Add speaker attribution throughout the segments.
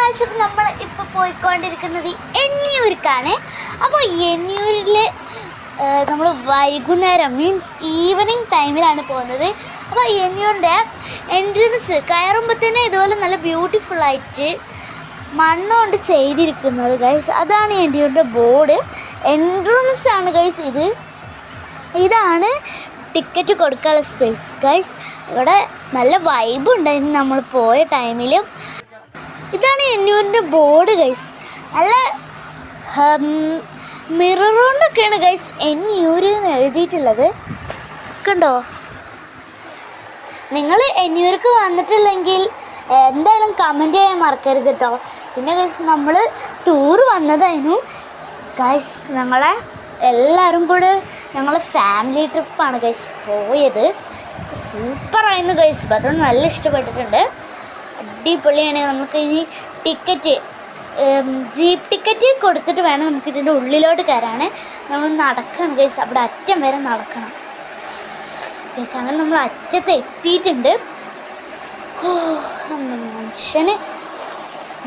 Speaker 1: Guys, അപ്പോൾ നമ്മൾ ഇപ്പോൾ പോയിക്കൊണ്ടിരിക്കുന്നത് എണ്ണിയൂർക്കാണ്. അപ്പോൾ എണ്ണിയൂരിൽ നമ്മൾ വൈകുന്നേരം മീൻസ് ഈവനിങ് ടൈമിലാണ് പോകുന്നത്. അപ്പോൾ എണ്ണിയൂരിൻ്റെ എൻട്രൻസ് കയറുമ്പോൾ തന്നെ ഇതുപോലെ നല്ല ബ്യൂട്ടിഫുള്ളായിട്ട് മണ്ണുകൊണ്ട് ചെയ്തിരിക്കുന്നത് ഗൈസ്. അതാണ് എണ്ണിയൂരിൻ്റെ ബോർഡ്. എൻട്രൻസ് ആണ് ഗൈസ് ഇത്. ഇതാണ് ടിക്കറ്റ് കൊടുക്കാനുള്ള സ്പേസ് ഗൈസ്. ഇവിടെ നല്ല വൈബ് ഉണ്ടായിരുന്നു നമ്മൾ പോയ ടൈമിൽ. ഇതാണ് എണ്ണിയൂരിൻ്റെ ബോർഡ് ഗൈസ്. നല്ല മിറർ കൊണ്ടൊക്കെയാണ് ഗൈസ് എണ്ണിയൂർ എന്ന് എഴുതിയിട്ടുള്ളത്. കണ്ടോ? നിങ്ങൾ എണ്ണിയൂർക്ക് വന്നിട്ടില്ലെങ്കിൽ എന്തായാലും കമൻറ്റ് ചെയ്യാൻ മറക്കരുത് കേട്ടോ. പിന്നെ ഗൈസ് നമ്മൾ ടൂർ വന്നതായിരുന്നു ഗൈസ്. ഞങ്ങളെ എല്ലാവരും കൂടെ ഞങ്ങൾ ഫാമിലി ട്രിപ്പാണ് ഗൈസ് പോയത്. സൂപ്പറായിരുന്നു ഗൈസ്. അത് നല്ല ഇഷ്ടപ്പെട്ടിട്ടുണ്ട്. അടിപൊളിയാണ്. നമുക്ക് ഇനി ടിക്കറ്റ് ജീപ്പ് ടിക്കറ്റ് കൊടുത്തിട്ട് വേണം നമുക്ക് ഇതിൻ്റെ ഉള്ളിലോട്ട് കയറാണ്. നമ്മൾ നടക്കണം ഗൈസ്. അവിടെ അറ്റം വരെ നടക്കണം ഗൈസ്. അങ്ങനെ നമ്മൾ അറ്റത്ത് എത്തിയിട്ടുണ്ട്. മനുഷ്യന്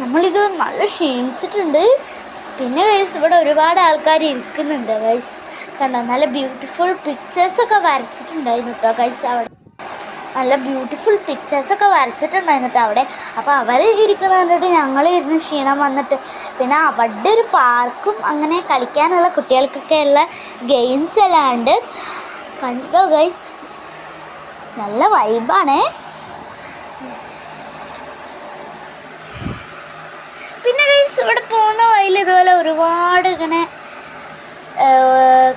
Speaker 1: നമ്മളിത് നല്ല ക്ഷീണിച്ചിട്ടുണ്ട്. പിന്നെ ഗൈസ് ഇവിടെ ഒരുപാട് ആൾക്കാർ ഇരിക്കുന്നുണ്ട് ഗൈസ്. കണ്ടോ? നല്ല ബ്യൂട്ടിഫുൾ പിക്ചേഴ്സൊക്കെ വരച്ചിട്ടുണ്ടായിരുന്നു കേട്ടോ ഗൈസ്. അവിടെ നല്ല ബ്യൂട്ടിഫുൾ പിക്ചേഴ്സൊക്കെ വരച്ചിട്ടുണ്ടായിരുന്നു കേട്ടോ അവിടെ. അപ്പോൾ അവർ ഇരിക്കുന്ന കണ്ടിട്ട് ഞങ്ങൾ ഇരുന്ന് ക്ഷീണം വന്നിട്ട് പിന്നെ അവിടെ ഒരു പാർക്കും അങ്ങനെ കളിക്കാനുള്ള കുട്ടികൾക്കൊക്കെ ഉള്ള ഗെയിംസ് എല്ലാം ഉണ്ട്. കണ്ടോ ഗൈസ്? നല്ല വൈബാണേ. പിന്നെ ഗൈസ് ഇവിടെ പോകുന്ന വഴിയിൽ ഇതുപോലെ ഒരുപാട് ഇങ്ങനെ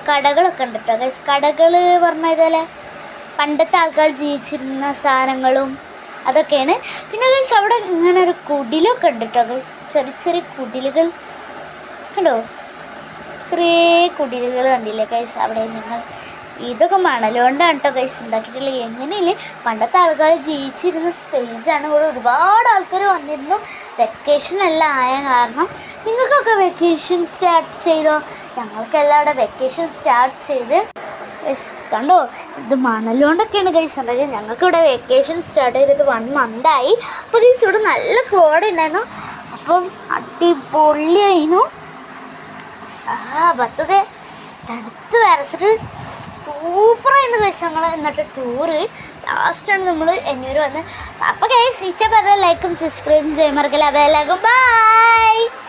Speaker 1: കടകളൊക്കെ ഉണ്ട് കേട്ടോ ഗൈസ്. കടകൾ പറഞ്ഞാൽ ഇതുപോലെ പണ്ടത്തെ ആൾക്കാർ ജീവിച്ചിരുന്ന സാധനങ്ങളും അതൊക്കെയാണ്. പിന്നെ ഗൈസ് അവിടെ ഇങ്ങനെ ഒരു കുടിലൊക്കെ ഉണ്ട് കേട്ടോ ഗൈസ്. ചെറിയ ചെറിയ കുടിലുകൾ കണ്ടോ? ചെറിയ കുടിലുകൾ കണ്ടില്ലേ ഗൈസ്? അവിടെ നിങ്ങൾ ഇതൊക്കെ മണലുകൊണ്ടാണ് കേട്ടോ ഗൈസ് ഉണ്ടാക്കിയിട്ടുള്ളത്. എങ്ങനെയില്ലേ പണ്ടത്തെ ആൾക്കാർ ജീവിച്ചിരുന്ന സ്പേസാണ്. ഇവിടെ ഒരുപാട് ആൾക്കാർ വന്നിരുന്നു. വെക്കേഷൻ എല്ലാം ആയ കാരണം. നിങ്ങൾക്കൊക്കെ വെക്കേഷൻ സ്റ്റാർട്ട് ചെയ്തോ? ഞങ്ങൾക്കെല്ലാം അവിടെ വെക്കേഷൻ സ്റ്റാർട്ട് ചെയ്ത് കണ്ടോ? ഇത് മണലുകൊണ്ടൊക്കെയാണ് ഗൈസ് ഉണ്ടാക്കിയത്. ഞങ്ങൾക്ക് ഇവിടെ വെക്കേഷൻ സ്റ്റാർട്ട് ചെയ്തിട്ട് 1 മന്തായി. അപ്പോൾ ഗൈസ് ഇവിടെ നല്ല കോട ഉണ്ടായിരുന്നു. അപ്പം അടിപൊളിയായിരുന്നു. ബത്തൊക്കെ തണുത്ത് വരച്ചിട്ട് സൂപ്പറായിരുന്നു ഗൈസ്. ഞങ്ങൾ എന്നിട്ട് ടൂറ് ലാസ്റ്റാണ് നമ്മൾ എണ്ണൂർ വന്ന്. അപ്പോൾ ഗൈസ് ഇഷ്ടപ്പെട്ട ലൈക്കും സബ്സ്ക്രൈബും ചെയ്യാൻ മറക്കില്ല. അപ്പോൾ എല്ലാവർക്കും ബൈ.